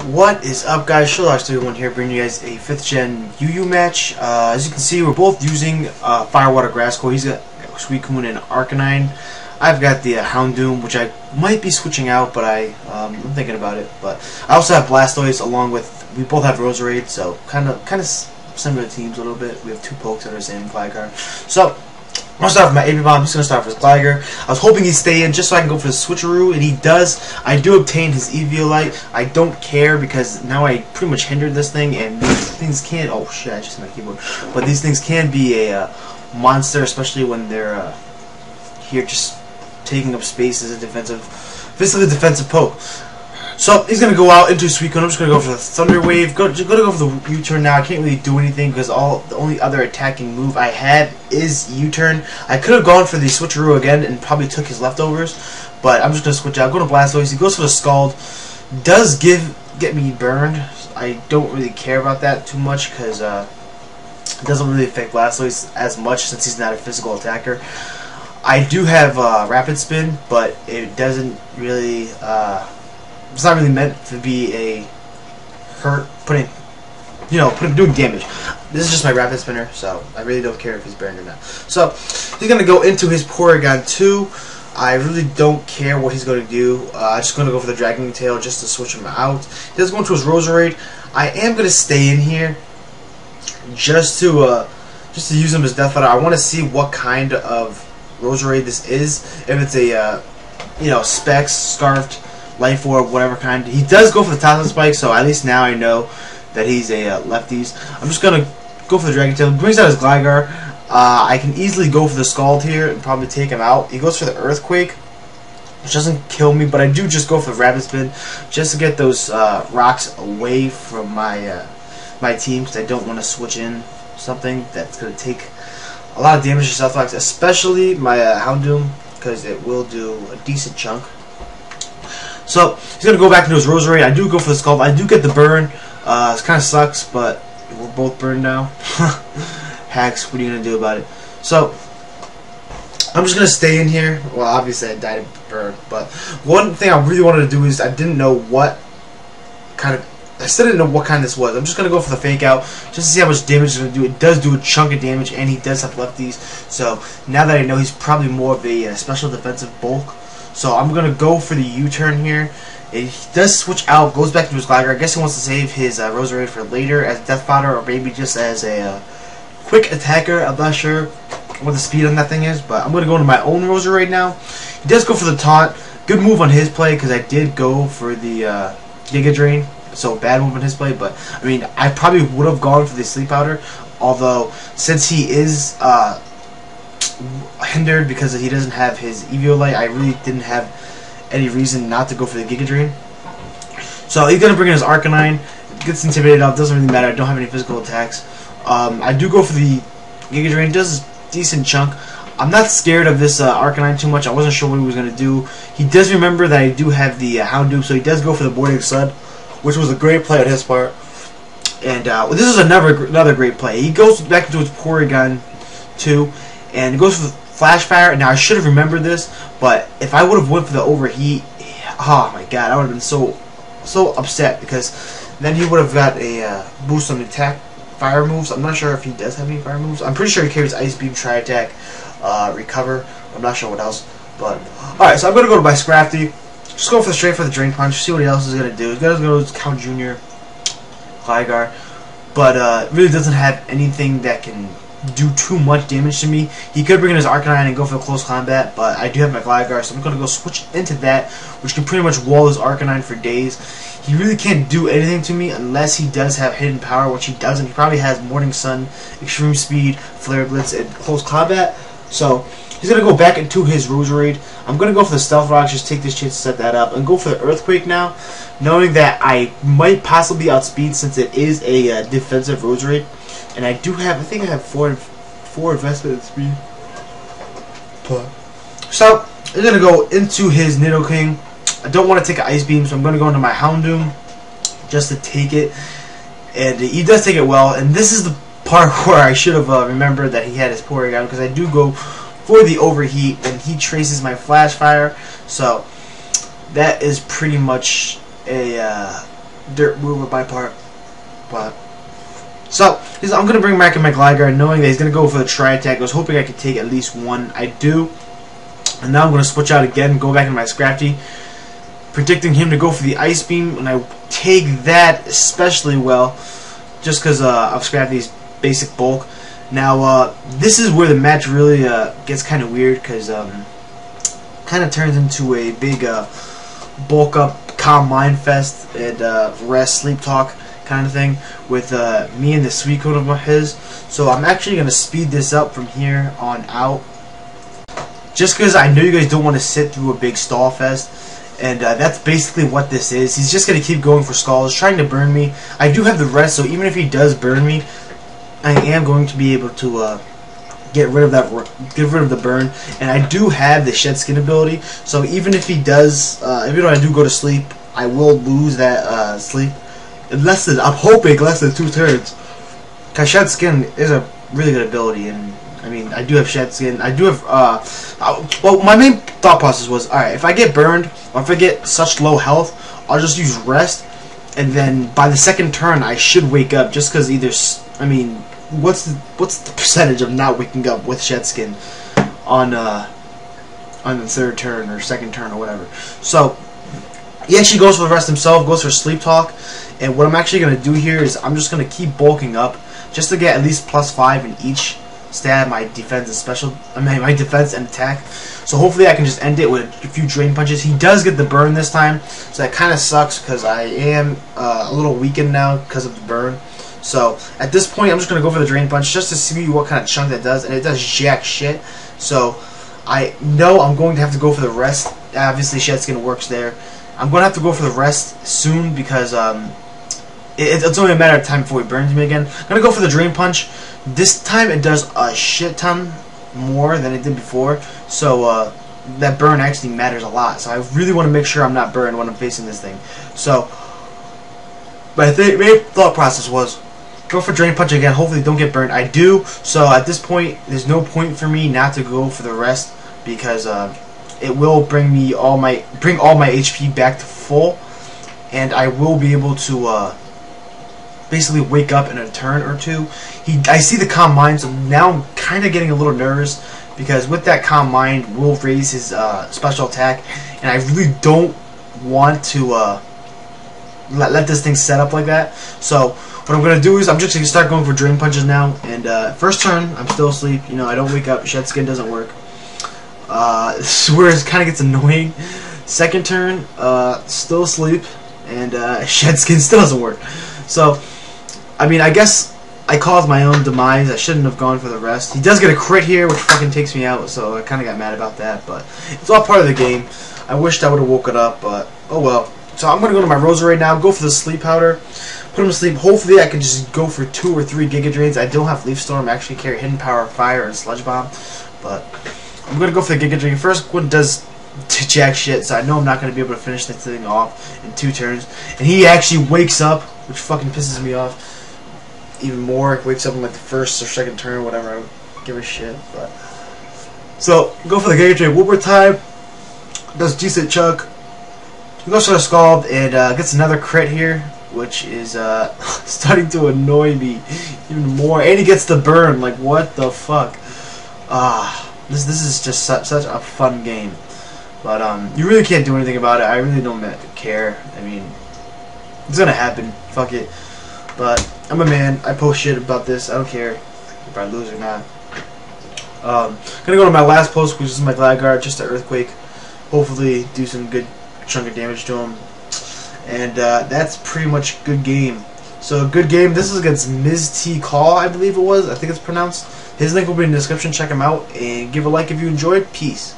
What is up, guys? Sherlock31 here, bringing you guys a 5th gen UU match. As you can see, we're both using Firewater Grasscore. He's got Suicune and Arcanine. I've got the Houndoom, which I might be switching out, but I'm thinking about it. But I also have Blastoise, along with, we both have Roserade, so kind of similar teams a little bit. We have two Pokes that are the same Gligar. So I'm going to start with my AP Bomb. I'm just going to start with Gligar. I was hoping he'd stay in just so I can go for the switcheroo, and he does. I do obtain his Eviolite. I don't care because now I pretty much hindered this thing, and these things can, oh shit, I just hit my keyboard. But these things can be a monster, especially when they're here just taking up space as a physically defensive poke. So he's gonna go out into Suicune. I'm just gonna go for the Thunder Wave. Gonna go for the U-turn now. I can't really do anything because the only other attacking move I have is U-turn. I could have gone for the switcheroo again and probably took his leftovers, but I'm just gonna switch out. Go to Blastoise. He goes for the Scald. Does get me burned. I don't really care about that too much because it doesn't really affect Blastoise as much since he's not a physical attacker. I do have Rapid Spin, but it doesn't really. It's not really meant to be a doing damage. This is just my Rapid Spinner, so I really don't care if he's burned or not. So he's gonna go into his Porygon 2. I really don't care what he's gonna do. I'm just gonna go for the Dragon Tail just to switch him out. He does go into his Roserade. I am gonna stay in here just to use him as Death Fighter. I want to see what kind of Roserade this is. If it's a Specs, Scarfed, Life Orb, whatever kind. He does go for the Toxic Spike, so at least now I know that he's a lefties. I'm just gonna go for the Dragon Tail. Brings out his Gligar. I can easily go for the Scald here and probably take him out. He goes for the Earthquake, which doesn't kill me, but I do just go for the Rapid Spin just to get those rocks away from my my team, because I don't want to switch in something that's gonna take a lot of damage to Stealth Rocks, especially my Houndoom, because it will do a decent chunk. So he's gonna go back into his Roserade. I do go for the Scald. I do get the burn. It kind of sucks, but we're both burned now. Hacks, what are you gonna do about it? So I'm just gonna stay in here. Well, obviously I died of burn, but one thing I really wanted to do is I didn't know what kind of. I still didn't know what kind this was. I'm just gonna go for the Fake Out just to see how much damage it's gonna do. It does do a chunk of damage, and he does have lefties. So now that I know he's probably more of a special defensive bulk. So I'm going to go for the U-turn here. He does switch out, goes back to his Gligar. I guess he wants to save his Roserade for later as Death Fodder, or maybe just as a quick attacker. I'm not sure what the speed on that thing is, but I'm going to go into my own Roserade now. He does go for the Taunt. Good move on his play, because I did go for the Giga Drain. So bad move on his play, but I mean, I probably would have gone for the Sleep Powder, although since he is hindered because he doesn't have his Eviolite, I really didn't have any reason not to go for the Giga Drain. So he's gonna bring in his Arcanine. Gets intimidated off. Doesn't really matter. I don't have any physical attacks. I do go for the Giga Drain. Does a decent chunk. I'm not scared of this Arcanine too much. I wasn't sure what he was gonna do. He does remember that I do have the Houndoom, so he does go for the Boarding Sun, which was a great play on his part. And this is another great play. He goes back into his Porygon 2. And it goes for the Flash Fire. Now I should have remembered this, but if I would have went for the Overheat, oh my god, I would have been so upset, because then he would have got a boost on the attack fire moves. I'm not sure if he does have any fire moves. I'm pretty sure he carries Ice Beam, Tri Attack, Recover. I'm not sure what else. But alright, so I'm gonna go to my Scrafty. Just go for straight for the Drain Punch. See what else is gonna do. He's gonna go to Count Jr. Gligar, but really doesn't have anything that can do too much damage to me. He could bring in his Arcanine and go for the close combat, but I do have my Gligar, so I'm going to go switch into that, which can pretty much wall his Arcanine for days. He really can't do anything to me unless he does have Hidden Power, which he doesn't. He probably has Morning Sun, Extreme Speed, Flare Blitz, and close combat. So he's going to go back into his Roserade. I'm going to go for the Stealth Rocks, just take this chance to set that up, and go for the Earthquake now, knowing that I might possibly outspeed since it is a defensive Roserade. And I do have, I think I have four investment in speed. So, I'm going to go into his Nidoking. I don't want to take an Ice Beam, so I'm going to go into my Houndoom just to take it. And he does take it well. And this is the part where I should have remembered that he had his Porygon, because I do go for the Overheat, and he traces my Flash Fire. So, that is pretty much a dirt move of my part. But so I'm gonna bring back in my Glide Guard, knowing that he's gonna go for the tri attack. I was hoping I could take at least one. I do, and now I'm gonna switch out again, go back in my Scrafty, predicting him to go for the Ice Beam, and I take that especially well, just because of Scrafty's basic bulk. Now this is where the match really gets kind of weird, because kind of turns into a big bulk up calm mind fest and rest sleep talk kind of thing with me and the sweet code of his. So I'm actually going to speed this up from here on out, just because I know you guys don't want to sit through a big stall fest, and that's basically what this is. He's just going to keep going for skulls, trying to burn me. I do have the rest, so even if he does burn me, I am going to be able to get rid of the burn, and I do have the shed skin ability. So even if he does, even though I do go to sleep, I will lose that sleep. I'm hoping less than 2 turns. Cause shed skin is a really good ability, and I mean I do have shed skin. I do have well, my main thought process was, alright, if I get burned or if I get such low health, I'll just use rest, and then by the second turn I should wake up. Just because either, I mean, what's the percentage of not waking up with shed skin on the third turn or second turn or whatever? So he actually goes for the rest himself, goes for sleep talk, and what I'm actually going to do here is I'm just going to keep bulking up just to get at least +5 in each stat, my defense and special, my defense and attack. So hopefully I can just end it with a few drain punches. He does get the burn this time, so that kind of sucks because I am a little weakened now because of the burn. So at this point I'm just going to go for the drain punch just to see what kind of chunk that does, and it does jack shit. So I know I'm going to have to go for the rest. Obviously shed skin works there. I'm going to have to go for the rest soon because it's only a matter of time before he burns me again. I'm going to go for the drain punch. This time it does a shit ton more than it did before, so that burn actually matters a lot. So I really want to make sure I'm not burned when I'm facing this thing. So my main thought process was go for drain punch again, hopefully don't get burned. I do, so at this point there's no point for me not to go for the rest, because it will bring all my HP back to full, and I will be able to basically wake up in a turn or two. I see the calm mind, so now I'm kind of getting a little nervous, because with that calm mind will raise his special attack, and I really don't want to let this thing set up like that. So what I'm going to do is I'm just going to start going for drain punches now, and first turn I'm still asleep, you know, I don't wake up, shed skin doesn't work. This is where it kind of gets annoying. Second turn, still asleep, and shed skin still doesn't work. So I mean, I guess I caused my own demise. I shouldn't have gone for the rest. He does get a crit here, which fucking takes me out, so I kind of got mad about that, but it's all part of the game. I wished I would have woken up, but oh well. So I'm going to go to my Rosary now, go for the sleep powder, put him to sleep. Hopefully I can just go for 2 or 3 Giga Drains. I don't have Leaf Storm. I actually carry Hidden Power, Fire, and Sludge Bomb, but I'm going to go for the Giga Drain. First one does jack shit, so I know I'm not going to be able to finish this thing off in 2 turns. And he actually wakes up, which fucking pisses me off even more. He wakes up in like the first or second turn or whatever. I don't give a shit. But so go for the Giga Drain one more time. Does decent chunk. He goes for the Scald and gets another crit here, which is starting to annoy me even more. And he gets the burn. Like, what the fuck? This is just such a fun game. But you really can't do anything about it. I really don't care. I mean, it's gonna happen. Fuck it. But I'm a man. I post shit about this. I don't care if I lose or not. Gonna go to my last post, which is my Glide Guard, just an Earthquake. Hopefully do some good chunk of damage to him. And that's pretty much good game. So good game. This is against Mizticall, I believe it was. I think it's pronounced. His link will be in the description. Check him out and give a like if you enjoyed. Peace.